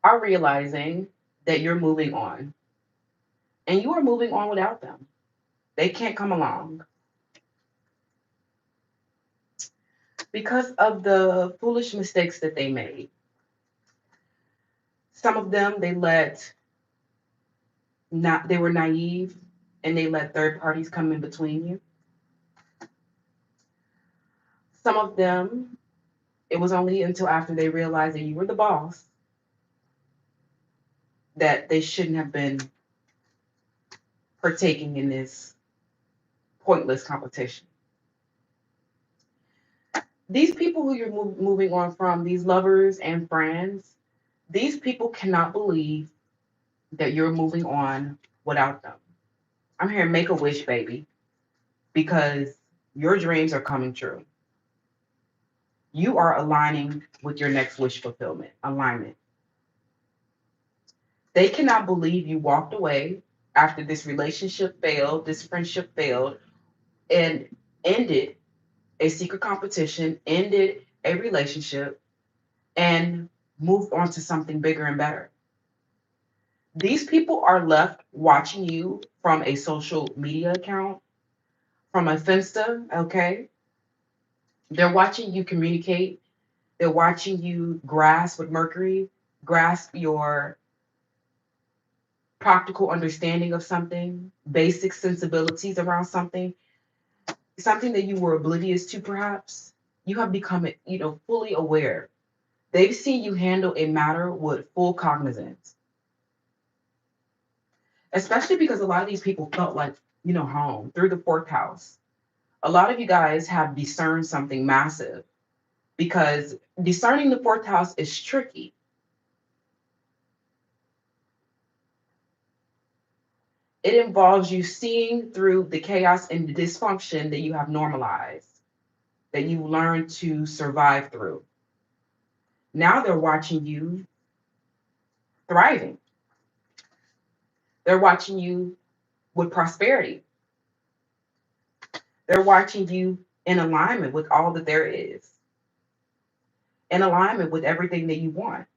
are realizing that you're moving on, and you are moving on without them. They can't come along because of the foolish mistakes that they made. Some of them they were naive and they let third parties come in between you. Some of them, it was only until after they realized that you were the boss that they shouldn't have been partaking in this pointless competition. These people who you're moving on from, these lovers and friends, these people cannot believe that you're moving on without them. I'm here, make a wish, baby, because your dreams are coming true. You are aligning with your next wish fulfillment, alignment. They cannot believe you walked away after this relationship failed, this friendship failed, and ended a secret competition, ended a relationship, and moved on to something bigger and better. These people are left watching you from a social media account, from a Finsta, okay? They're watching you communicate. They're watching you grasp with Mercury, grasp your practical understanding of something, basic sensibilities around something, something that you were oblivious to, perhaps. You have become, fully aware. They've seen you handle a matter with full cognizance, especially because a lot of these people felt like, home through the fourth house. A lot of you guys have discerned something massive because discerning the fourth house is tricky. It involves you seeing through the chaos and the dysfunction that you have normalized, that you learned to survive through. Now they're watching you thriving. They're watching you with prosperity. They're watching you in alignment with all that there is, in alignment with everything that you want.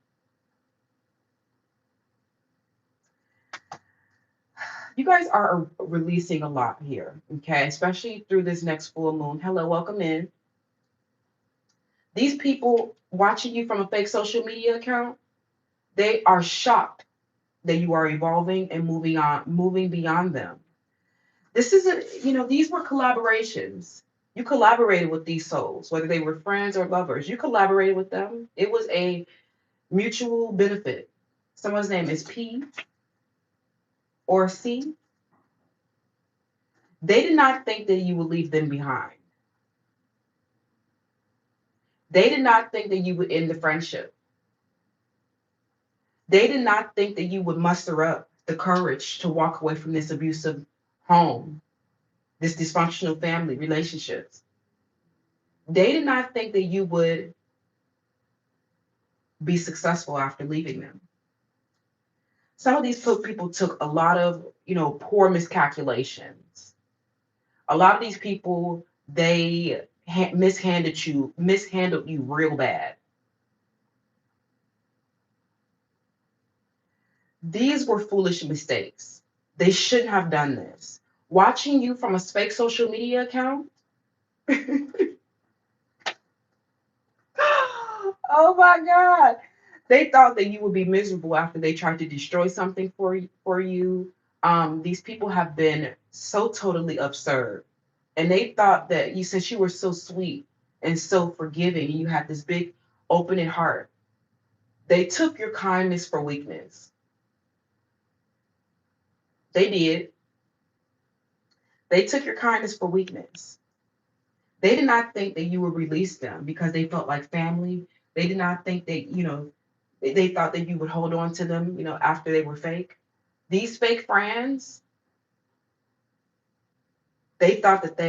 You guys are releasing a lot here, okay? Especially through this next full moon. Hello, welcome in. These people watching you from a fake social media account, they are shocked that you are evolving and moving on, moving beyond them. This isn't, these were collaborations. You collaborated with these souls, whether they were friends or lovers. You collaborated with them. It was a mutual benefit. Someone's name is P or C. They did not think that you would leave them behind. They did not think that you would end the friendship. They did not think that you would muster up the courage to walk away from this abusive home, this dysfunctional family relationships. They did not think that you would be successful after leaving them. Some of these people took a lot of, poor miscalculations. A lot of these people, they mishandled you real bad. These were foolish mistakes. They shouldn't have done this. Watching you from a fake social media account. Oh my God. They thought that you would be miserable after they tried to destroy something for you. These people have been so totally absurd. And they thought that you, since you were so sweet and so forgiving, you had this big opening heart. They took your kindness for weakness. They did. They took your kindness for weakness. They did not think that you would release them because they felt like family. They did not think that, they thought that you would hold on to them, after they were fake. These fake friends, they thought that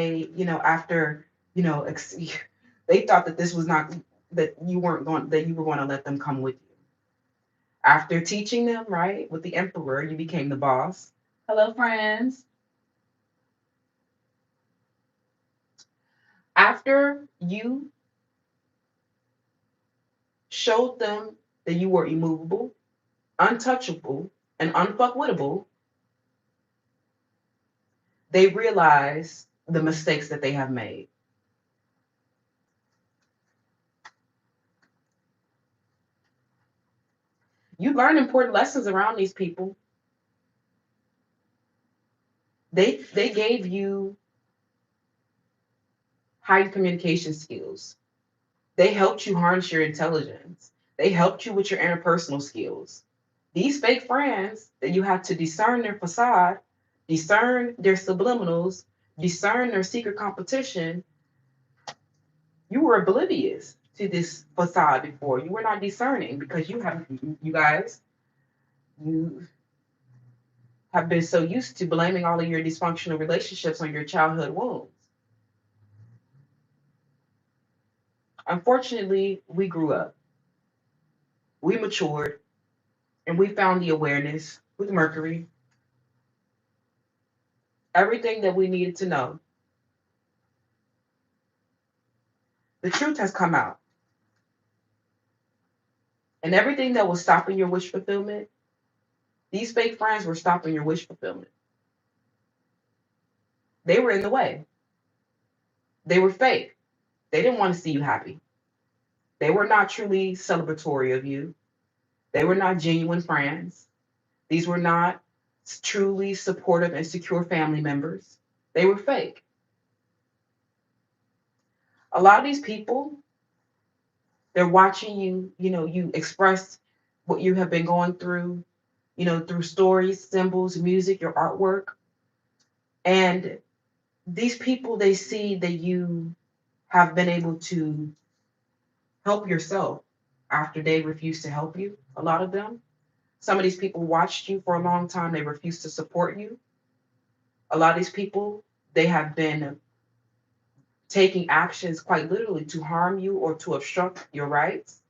after, they thought that this was not, that you were going to let them come with you. After teaching them, right, with the emperor, you became the boss. Hello, friends. After you showed them that you were immovable, untouchable, and unfuckwittable, they realize the mistakes that they have made. You learn important lessons around these people. They gave you high communication skills. They helped you harness your intelligence. They helped you with your interpersonal skills. These fake friends that you have to discern their facade, discern their subliminals, discern their secret competition, you were oblivious to this facade before. You were not discerning because you guys, you have been so used to blaming all of your dysfunctional relationships on your childhood wounds. Unfortunately, we grew up, we matured, and we found the awareness with Mercury, everything that we needed to know. The truth has come out. And everything that was stopping your wish fulfillment, these fake friends were stopping your wish fulfillment. They were in the way. They were fake. They didn't want to see you happy. They were not truly celebratory of you. They were not genuine friends. These were not truly supportive and secure family members. They were fake. A lot of these people, they're watching you, you express what you have been going through, through stories, symbols, music, your artwork. And these people, they see that you have been able to help yourself after they refuse to help you. A lot of them. Some of these people watched you for a long time. They refused to support you. A lot of these people, they have been taking actions quite literally to harm you or to obstruct your rights.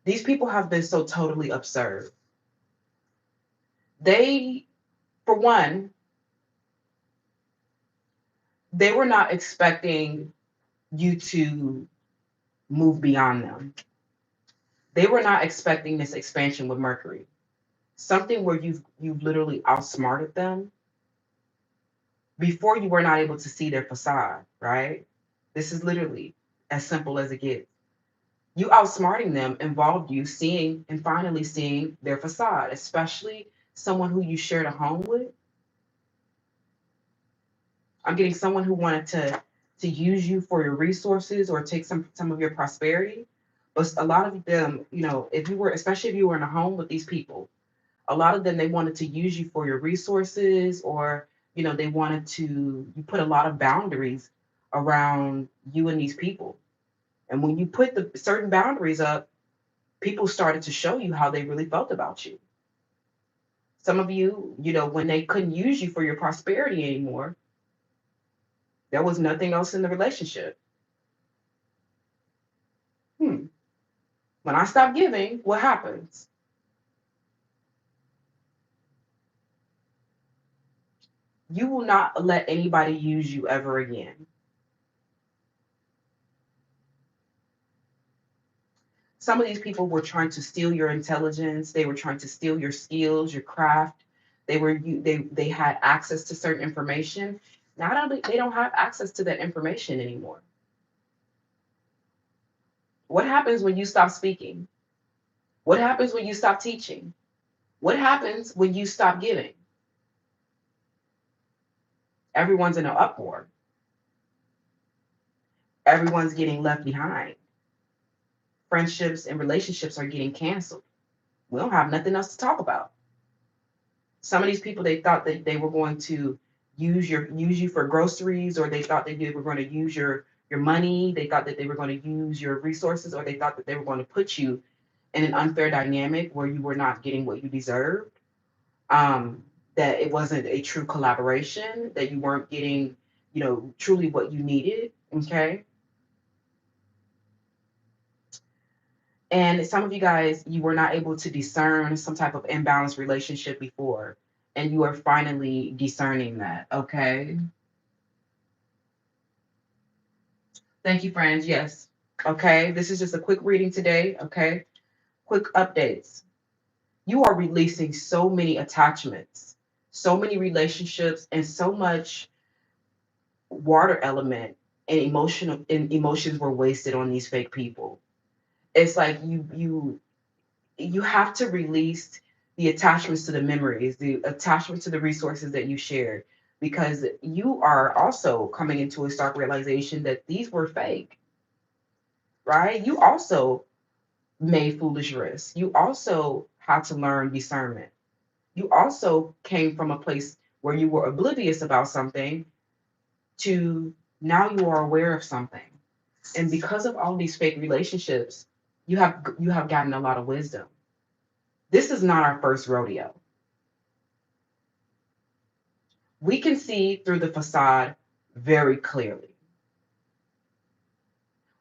These people have been so totally absurd. They, for one, they were not expecting you to move beyond them. They were not expecting this expansion with Mercury. Something where you've literally outsmarted them. Before you were not able to see their facade, right? This is literally as simple as it gets. You outsmarting them involved you seeing and finally seeing their facade, especially someone who you shared a home with. I'm getting someone who wanted to use you for your resources or take some of your prosperity. But a lot of them, if you were, especially if you were in a home with these people, a lot of them, they wanted to use you for your resources, or they wanted to, you put a lot of boundaries around you and these people. And when you put the certain boundaries up, people started to show you how they really felt about you. Some of you, when they couldn't use you for your prosperity anymore, there was nothing else in the relationship. When I stop giving, what happens? You will not let anybody use you ever again. Some of these people were trying to steal your intelligence. They were trying to steal your skills, your craft. They had access to certain information. Now they don't have access to that information anymore. What happens when you stop speaking? What happens when you stop teaching? What happens when you stop giving? Everyone's in an uproar. Everyone's getting left behind. Friendships and relationships are getting canceled. We don't have nothing else to talk about. Some of these people, they thought that they were going to use you for groceries, or they thought that they were going to use your money. They thought that they were going to use your resources, or they thought that they were going to put you in an unfair dynamic where you were not getting what you deserved. That it wasn't a true collaboration, that you weren't getting, truly what you needed. Okay. And some of you guys, you were not able to discern some type of imbalanced relationship before, and you are finally discerning that. Okay. Thank you, friends. Yes. Okay. This is just a quick reading today. Okay. Quick updates. You are releasing so many attachments, so many relationships, and so much water element and emotions were wasted on these fake people. It's like you have to release the attachments to the memories, the attachments to the resources that you shared, because you are also coming into a stark realization that these were fake, right? You also made foolish risks. You also had to learn discernment. You also came from a place where you were oblivious about something to now you are aware of something. And because of all these fake relationships, you have gotten a lot of wisdom. This is not our first rodeo. We can see through the facade very clearly.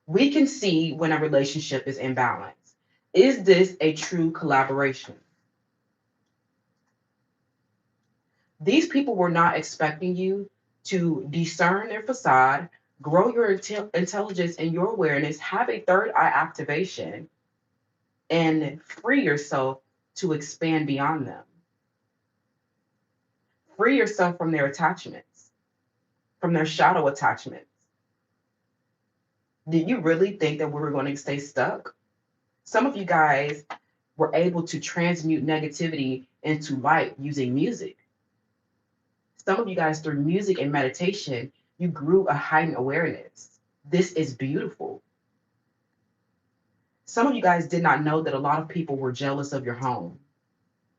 We can see when a relationship is imbalanced. Is this a true collaboration? These people were not expecting you to discern their facade, grow your intelligence and your awareness, have a third eye activation, and free yourself to expand beyond them. Free yourself from their attachments, from their shadow attachments. Did you really think that we were going to stay stuck? Some of you guys were able to transmute negativity into light using music. Some of you guys, through music and meditation, you grew a heightened awareness. This is beautiful. Some of you guys did not know that a lot of people were jealous of your home.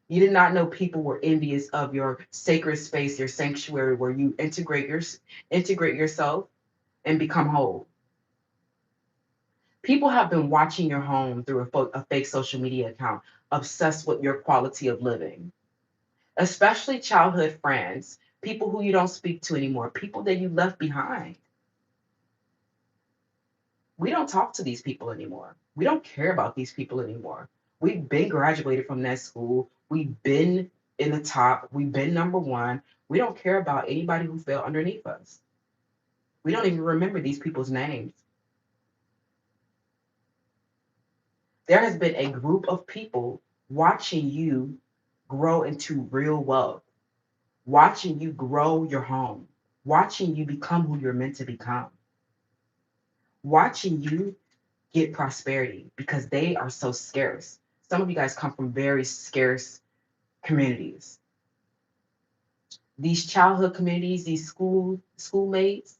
You did not know people were envious of your sacred space, your sanctuary, where you integrate yourself and become whole. People have been watching your home through a fake social media account, obsessed with your quality of living, especially childhood friends, people who you don't speak to anymore, people that you left behind. We don't talk to these people anymore. We don't care about these people anymore. We've been graduated from that school. We've been in the top. We've been number one. We don't care about anybody who fell underneath us. We don't even remember these people's names. There has been a group of people watching you grow into real wealth, watching you grow your home, watching you become who you're meant to become, watching you get prosperity because they are so scarce. Some of you guys come from very scarce communities. These childhood communities, these schoolmates,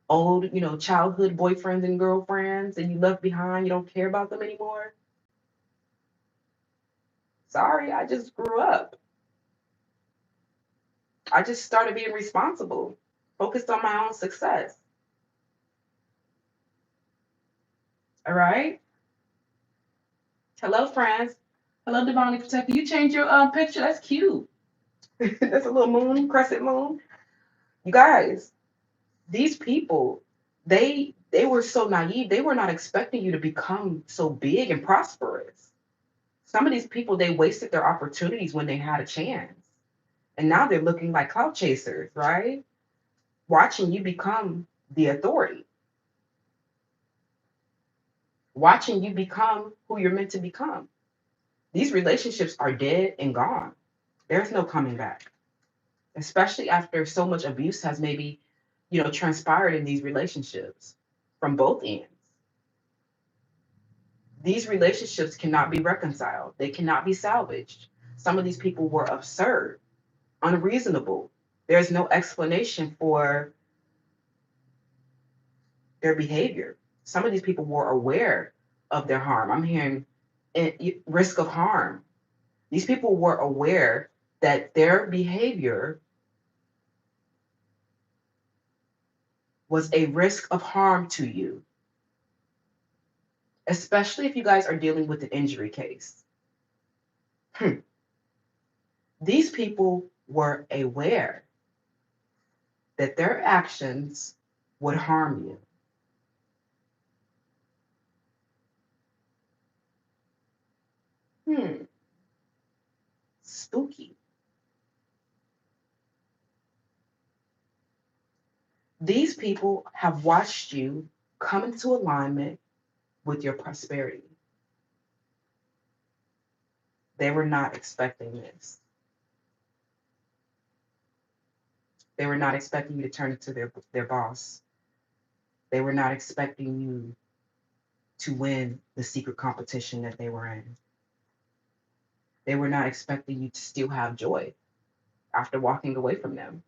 old, childhood boyfriends and girlfriends, and you left behind, you don't care about them anymore. Sorry, I just grew up. I just started being responsible, focused on my own success. All right. Hello, friends. Hello, Divinely Protected. You changed your picture. That's cute. That's a little moon, crescent moon. You guys, these people, they were so naive. They were not expecting you to become so big and prosperous. Some of these people, they wasted their opportunities when they had a chance. And now they're looking like clout chasers, right? Watching you become the authority, watching you become who you're meant to become. These relationships are dead and gone. There's no coming back, especially after so much abuse has maybe, transpired in these relationships from both ends. These relationships cannot be reconciled, they cannot be salvaged. Some of these people were absurd, unreasonable. There's no explanation for their behavior. Some of these people were aware of their harm. I'm hearing risk of harm. These people were aware that their behavior was a risk of harm to you, especially if you guys are dealing with an injury case. These people were aware that their actions would harm you. Spooky. These people have watched you come into alignment with your prosperity. They were not expecting this. They were not expecting you to turn into their boss. They were not expecting you to win the secret competition that they were in. They were not expecting you to still have joy after walking away from them,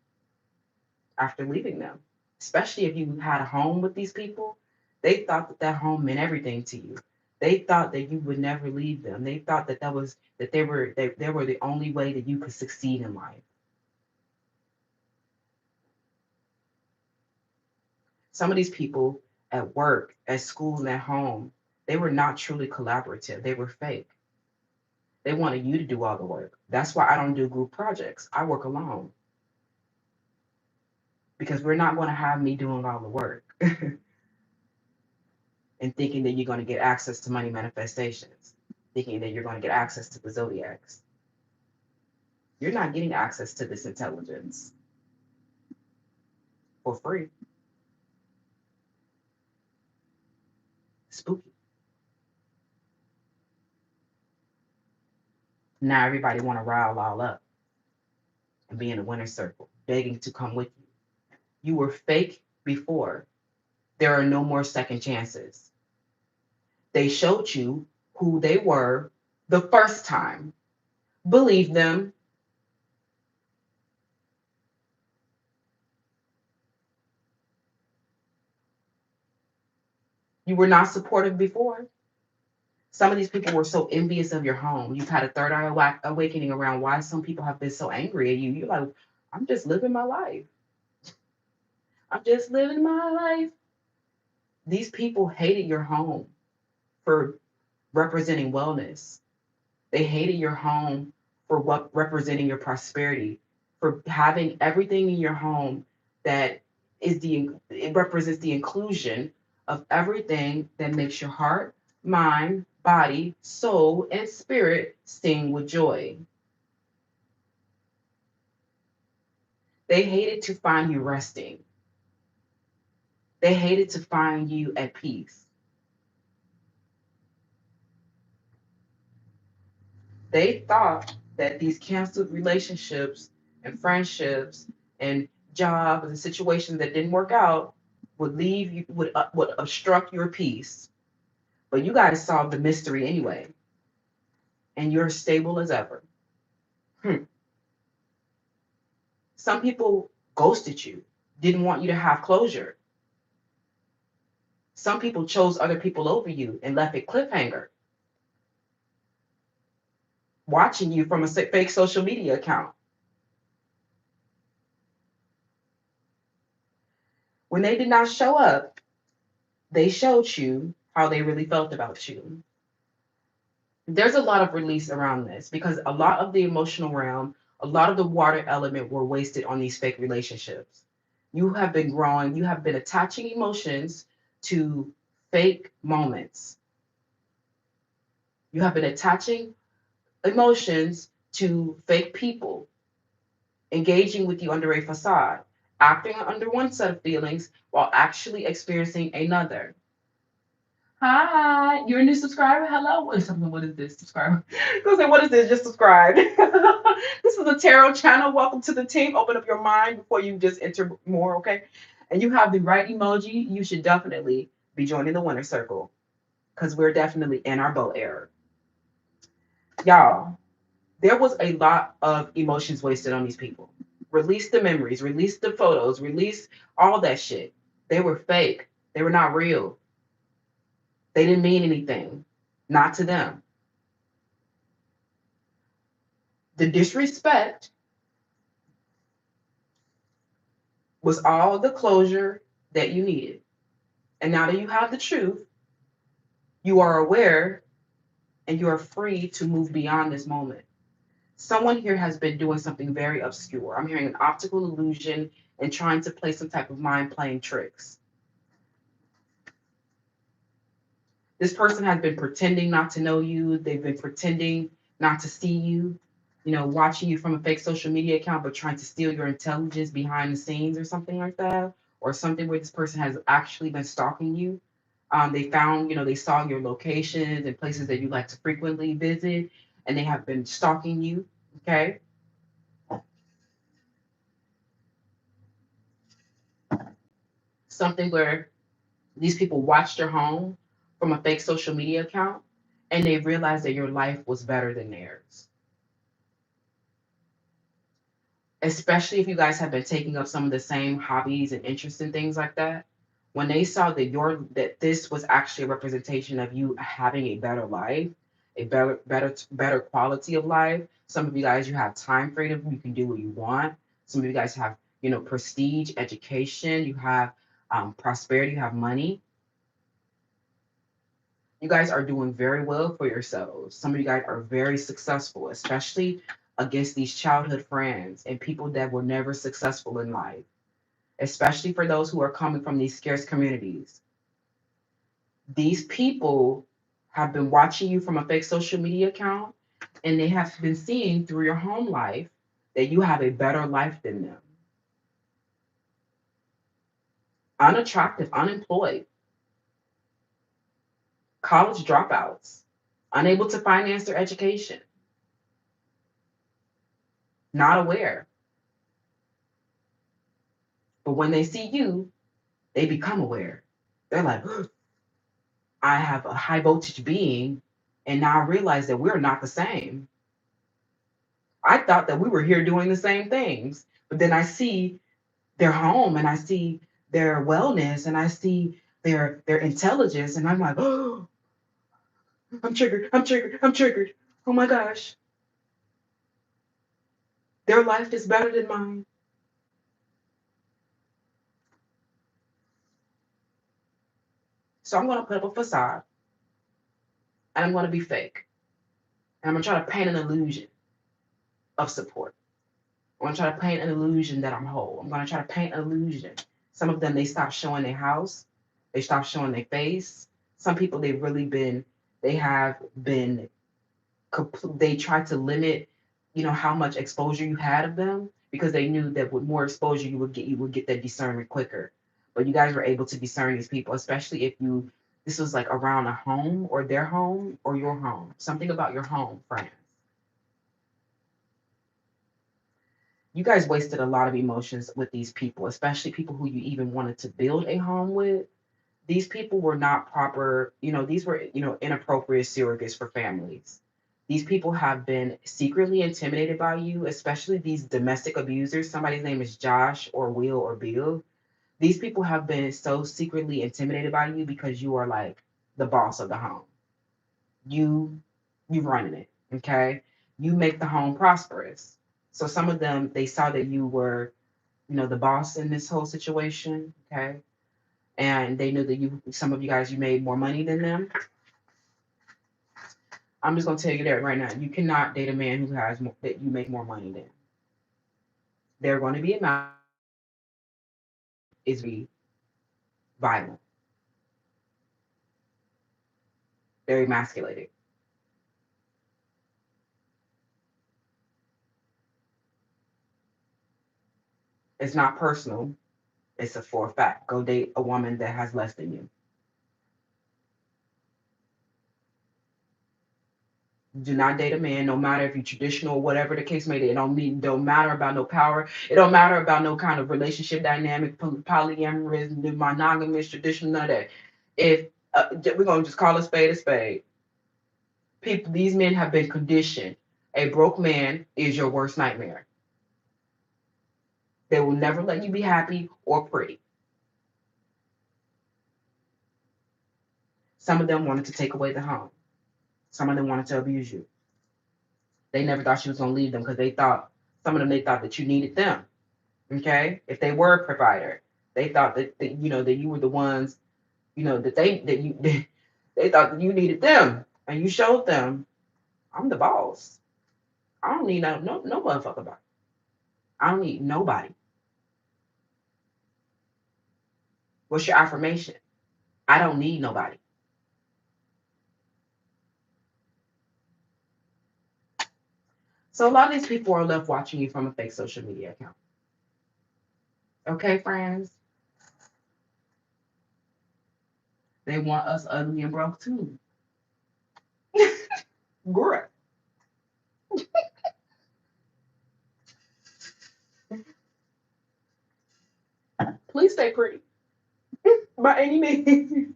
after leaving them. Especially if you had a home with these people, they thought that that home meant everything to you. They thought that you would never leave them. They thought that they were the only way that you could succeed in life. Some of these people at work, at school, and at home, they were not truly collaborative. They were fake. They wanted you to do all the work. That's why I don't do group projects. I work alone because we're not going to have me doing all the work and thinking that you're going to get access to money manifestations, thinking that you're going to get access to the zodiacs. You're not getting access to this intelligence for free. Spooky. Now everybody want to rile all up and be in a winner's circle, begging to come with you. You were fake before. There are no more second chances. They showed you who they were the first time. Believe them. You were not supportive before. Some of these people were so envious of your home. You've had a third eye awakening around why some people have been so angry at you. You're like, I'm just living my life. I'm just living my life. These people hated your home for representing wellness. They hated your home for what representing your prosperity, for having everything in your home that it represents the inclusion of everything that makes your heart, mind, body, soul, and spirit sing with joy. They hated to find you resting. They hated to find you at peace. They thought that these canceled relationships and friendships and jobs and situations that didn't work out would leave you would obstruct your peace. But you guys solved the mystery anyway, and you're stable as ever. Hmm. Some people ghosted you, didn't want you to have closure. Some people chose other people over you and left it cliffhanger, watching you from a fake social media account. When they did not show up, they showed you how they really felt about you. There's a lot of release around this because a lot of the emotional realm, a lot of the water element were wasted on these fake relationships. You have been growing, you have been attaching emotions to fake moments. You have been attaching emotions to fake people, engaging with you under a facade, acting under one set of feelings while actually experiencing another. Hi, you're a new subscriber. Hello. What is this? Subscriber. Go say, what is this? Just subscribe. This is a tarot channel. Welcome to the team. Open up your mind before you just enter more, okay? And you have the right emoji. You should definitely be joining the winner circle because we're definitely in our boat era. Y'all, there was a lot of emotions wasted on these people. Release the memories, release the photos, release all that shit. They were fake. They were not real. They didn't mean anything. Not to them. The disrespect was all the closure that you needed. And now that you have the truth, you are aware and you are free to move beyond this moment. Someone here has been doing something very obscure. I'm hearing an optical illusion and trying to play some type of mind playing tricks. This person has been pretending not to know you. They've been pretending not to see you, watching you from a fake social media account, but trying to steal your intelligence behind the scenes or something like that, or something where this person has actually been stalking you. They found, they saw your locations and places that you like to frequently visit, and they have been stalking you. Okay. Something where these people watched your home from a fake social media account and they realized that your life was better than theirs. Especially if you guys have been taking up some of the same hobbies and interests and things like that. When they saw that this was actually a representation of you having a better life, a better quality of life. Some of you guys, you have time freedom, you can do what you want. Some of you guys have, prestige, education, you have prosperity, you have money. You guys are doing very well for yourselves. Some of you guys are very successful, especially against these childhood friends and people that were never successful in life, especially for those who are coming from these scarce communities. These people have been watching you from a fake social media account and they have been seeing through your home life that you have a better life than them. Unattractive, unemployed, college dropouts, unable to finance their education, not aware. But when they see you, they become aware. They're like, I have a high voltage being, and now I realize that we're not the same. I thought that we were here doing the same things, but then I see their home and I see their wellness and I see their intelligence, and I'm like, oh, I'm triggered, I'm triggered, I'm triggered. Oh my gosh, their life is better than mine. So I'm gonna put up a facade and I'm gonna be fake. And I'm gonna try to paint an illusion of support. I'm gonna try to paint an illusion that I'm whole. I'm gonna try to paint an illusion. Some of them they stop showing their house, they stop showing their face. Some people they have been they try to limit, how much exposure you had of them because they knew that with more exposure you would get that discernment quicker. But you guys were able to discern these people, especially if this was like around a home or their home or your home. Something about your home, friends. You guys wasted a lot of emotions with these people, especially people who you even wanted to build a home with. These people were not proper, these were, inappropriate surrogates for families. These people have been secretly intimidated by you, especially these domestic abusers. Somebody's name is Josh or Will or Bill. These people have been so secretly intimidated by you because you are like the boss of the home. You you running it, okay? You make the home prosperous. So some of them they saw that you were, the boss in this whole situation, okay? And they knew that some of you guys, you made more money than them. I'm just gonna tell you that right now. You cannot date a man who has more, that you make more money than. They're going to be a is be violent, very emasculated. It's not personal. It's a for a fact. Go date a woman that has less than you. Do not date a man, no matter if you're traditional, whatever the case may be. Don't matter about no power. It don't matter about no kind of relationship dynamic, polyamorous, monogamous, traditional, none of that. If we're gonna just call a spade a spade. People, these men have been conditioned. A broke man is your worst nightmare. They will never let you be happy or pretty. Some of them wanted to take away the home. Some of them wanted to abuse you. They never thought she was gonna leave them because some of them they thought that you needed them. Okay, if they were a provider, they thought that you were the ones, that you they thought that you needed them, and you showed them I'm the boss. I don't need no motherfucker body. I don't need nobody. What's your affirmation? I don't need nobody. So a lot of these people are left watching you from a fake social media account. Okay, friends? They want us ugly and broke too. Great. Please stay pretty by any means.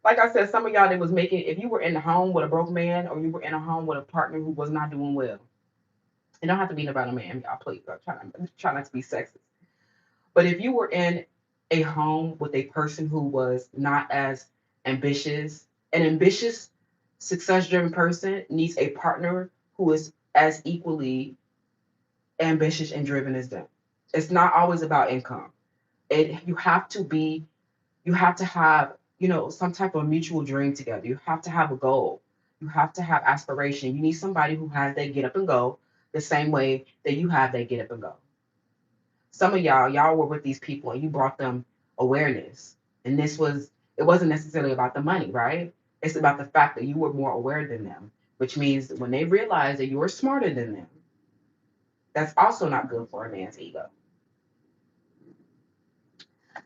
Like I said, some of y'all that was making, if you were in a home with a broke man or you were in a home with a partner who was not doing well, it don't have to be about a man, y'all. Please, try not to be sexist. But if you were in a home with a person who was not as ambitious, an ambitious, success driven person needs a partner who is as equally ambitious and driven as them. It's not always about income. You have to be, you have to have, some type of mutual dream together. You have to have a goal. You have to have aspiration. You need somebody who has that get up and go the same way that you have that get up and go. Some of y'all were with these people and you brought them awareness. And it wasn't necessarily about the money, right? It's about the fact that you were more aware than them, which means that when they realize that you were smarter than them, that's also not good for a man's ego.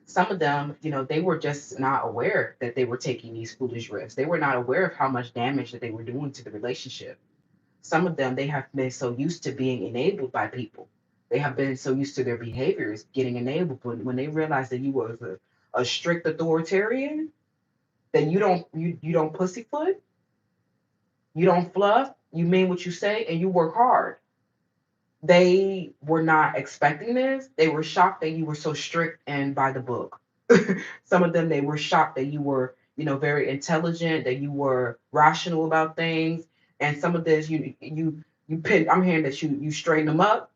Some of them, they were just not aware that they were taking these foolish risks. They were not aware of how much damage that they were doing to the relationship. Some of them, they have been so used to being enabled by people. They have been so used to their behaviors getting enabled. When they realize that you was a strict authoritarian, that you don't pussyfoot, you don't fluff, you mean what you say, and you work hard. They were not expecting this. They were shocked that you were so strict and by the book. Some of them, they were shocked that you were, very intelligent, that you were rational about things. And some of this, I'm hearing that you straighten them up,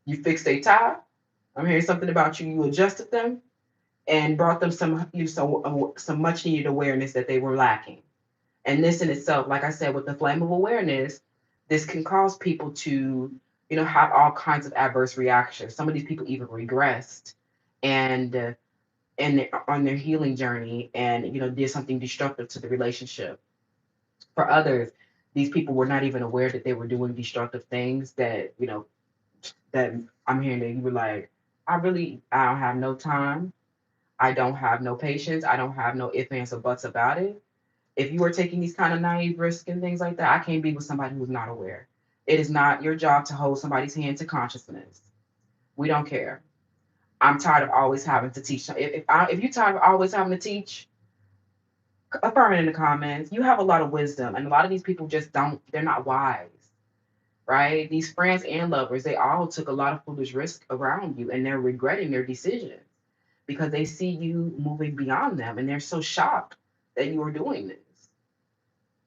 you fixed their tie. I'm hearing something about you adjusted them and brought them some much needed awareness that they were lacking. And this in itself, like I said, with the flame of awareness, this can cause people to, have all kinds of adverse reactions. Some of these people even regressed and on their healing journey and, did something destructive to the relationship. For others, these people were not even aware that they were doing destructive things that, that I'm hearing that you were like, I don't have no time. I don't have no patience. I don't have no ifs, ands, or buts about it. If you are taking these kind of naive risks and things like that, I can't be with somebody who's not aware. It is not your job to hold somebody's hand to consciousness. We don't care. I'm tired of always having to teach. If you're tired of always having to teach, affirm it in the comments. You have a lot of wisdom, and a lot of these people just don't. They're not wise, right? These friends and lovers, they all took a lot of foolish risk around you, and they're regretting their decisions because they see you moving beyond them, and they're so shocked that you are doing this.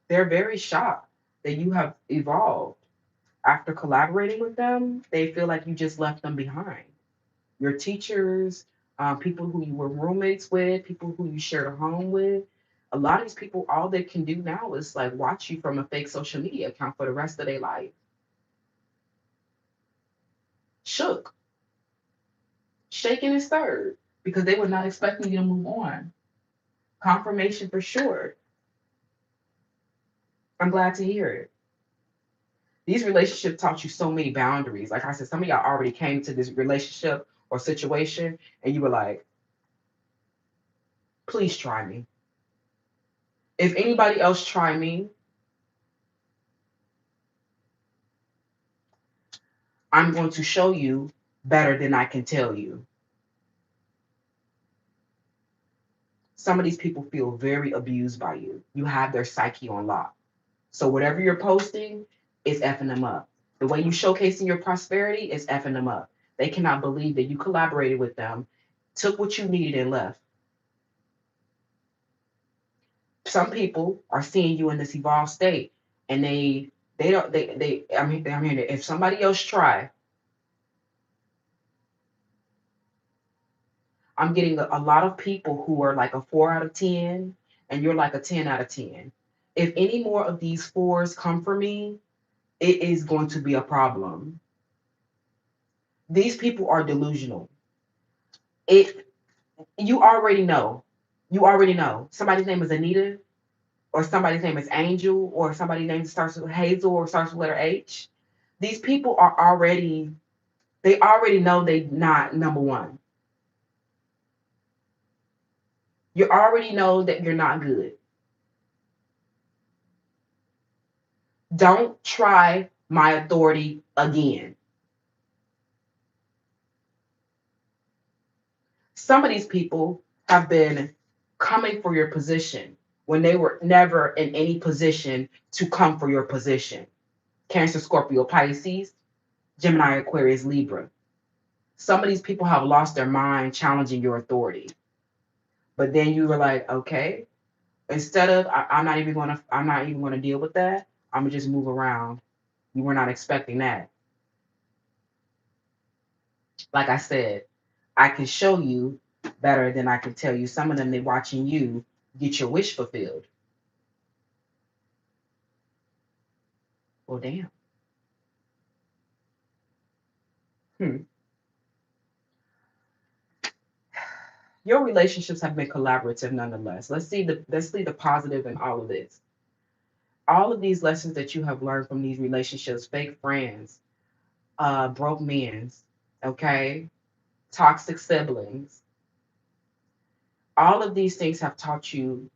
They're very shocked that you have evolved. After collaborating with them, they feel like you just left them behind. Your teachers, people who you were roommates with, people who you shared a home with. A lot of these people, all they can do now is like watch you from a fake social media account for the rest of their life. Shook, shaken and stirred, because they were not expecting you to move on. Confirmation for sure. I'm glad to hear it. These relationships taught you so many boundaries. Like I said, some of y'all already came to this relationship or situation and you were like, please try me. If anybody else try me, I'm going to show you better than I can tell you. Some of these people feel very abused by you. You have their psyche on lock. So whatever you're posting is effing them up. The way you showcasing your prosperity is effing them up. They cannot believe that you collaborated with them, took what you needed and left. Some people are seeing you in this evolved state and they don't they I'm hearing it. If somebody else try, I'm getting a lot of people who are like a 4 out of 10 and you're like a 10 out of 10. If any more of these fours come for me, it is going to be a problem. These people are delusional. It you already know. You already know. Somebody's name is Anita, or somebody's name is Angel, or somebody's name starts with Hazel or starts with letter H. These people are already, they already know they not number one. You already know that you're not good. Don't try my authority again. Some of these people have been coming for your position when they were never in any position to come for your position. Cancer, Scorpio, Pisces, Gemini, Aquarius, Libra. Some of these people have lost their mind challenging your authority. But then you were like, okay, instead of I'm not even gonna deal with that. I'm gonna just move around. You were not expecting that. Like I said, I can show you better than I can tell you. Some of them, they're watching you get your wish fulfilled. Well, damn. Hmm. Your relationships have been collaborative nonetheless. Let's see the positive in all of this. All of these lessons that you have learned from these relationships, fake friends, broke men's, okay, toxic siblings, all of these things have taught you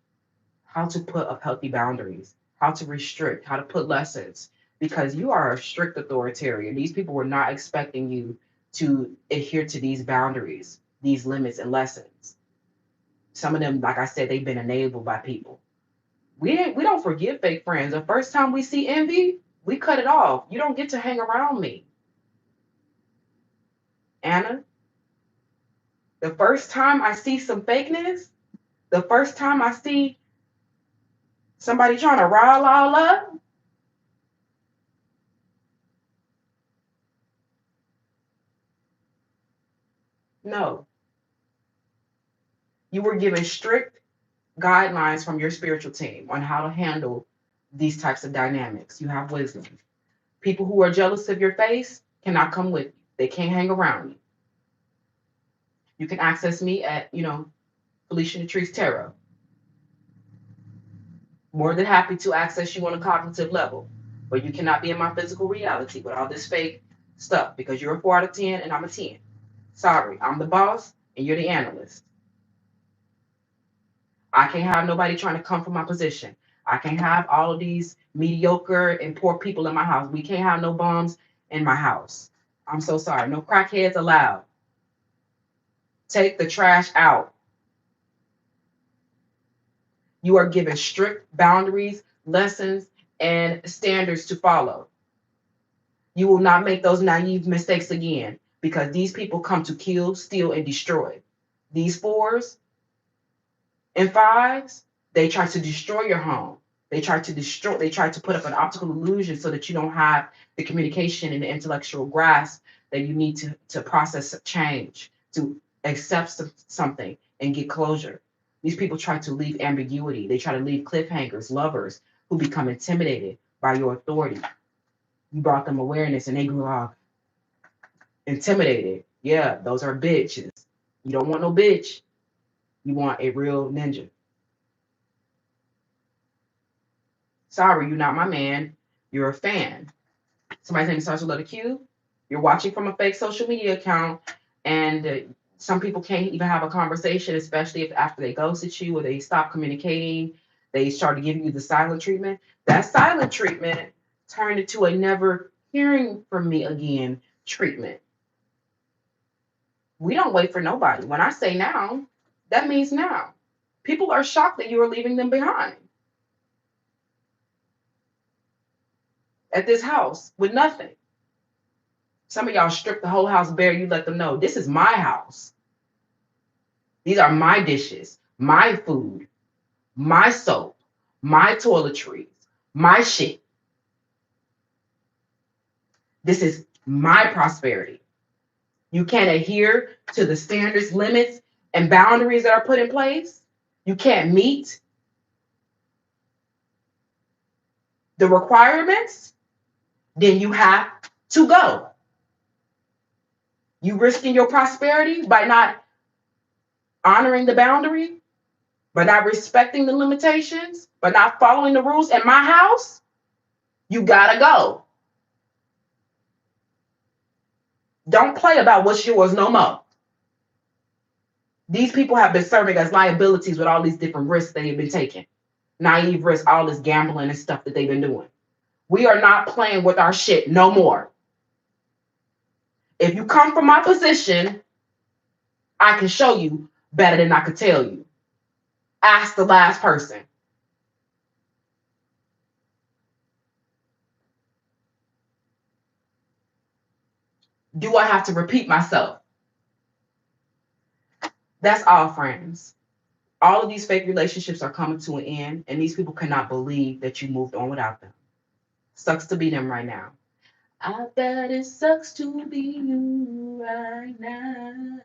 how to put up healthy boundaries, how to restrict, how to put lessons, because you are a strict authoritarian. These people were not expecting you to adhere to these boundaries, these limits and lessons. Some of them, like I said, they've been enabled by people. We don't forgive fake friends. The first time we see envy, we cut it off. You don't get to hang around me. Anna, the first time I see some fakeness, the first time I see somebody trying to rile all up, no. You were given strict guidelines from your spiritual team on how to handle these types of dynamics. You have wisdom. People who are jealous of your face cannot come with you. They can't hang around you. You can access me at, Felicia Latrice Tarot. More than happy to access you on a cognitive level, but you cannot be in my physical reality with all this fake stuff because you're a 4 out of 10 and I'm a 10. Sorry, I'm the boss and you're the analyst. I can't have nobody trying to come from my position. I can't have all of these mediocre and poor people in my house. We can't have no bums in my house. I'm so sorry. No crackheads allowed. Take the trash out. You are given strict boundaries, lessons, and standards to follow. You will not make those naive mistakes again because these people come to kill, steal, and destroy. These 4s and 5s, they try to destroy your home. They try to put up an optical illusion so that you don't have the communication and the intellectual grasp that you need to process change, to accept something and get closure. These people try to leave ambiguity. They try to leave cliffhangers, lovers who become intimidated by your authority. You brought them awareness and they grew up intimidated. Yeah, those are bitches. You don't want no bitch. You want a real ninja. Sorry, you're not my man. You're a fan. Somebody's name starts with letter Q. You're watching from a fake social media account, and some people can't even have a conversation, especially if after they ghosted you or they stop communicating, they start giving you the silent treatment. That silent treatment turned into a never hearing from me again treatment. We don't wait for nobody. When I say now, that means now. People are shocked that you are leaving them behind at this house with nothing. Some of y'all strip the whole house bare. You let them know this is my house. These are my dishes, my food, my soap, my toiletries, my shit. This is my prosperity. You can't adhere to the standards, limits, and boundaries that are put in place. You can't meet the requirements. Then you have to go. You risking your prosperity by not honoring the boundary, by not respecting the limitations, by not following the rules in my house. You gotta go. Don't play about what's yours no more. These people have been serving as liabilities with all these different risks they have been taking. Naive risks, all this gambling and stuff that they've been doing. We are not playing with our shit no more. If you come from my position, I can show you better than I could tell you. Ask the last person. Do I have to repeat myself? That's all, friends. All of these fake relationships are coming to an end, and these people cannot believe that you moved on without them. Sucks to be them right now. I bet it sucks to be you right now.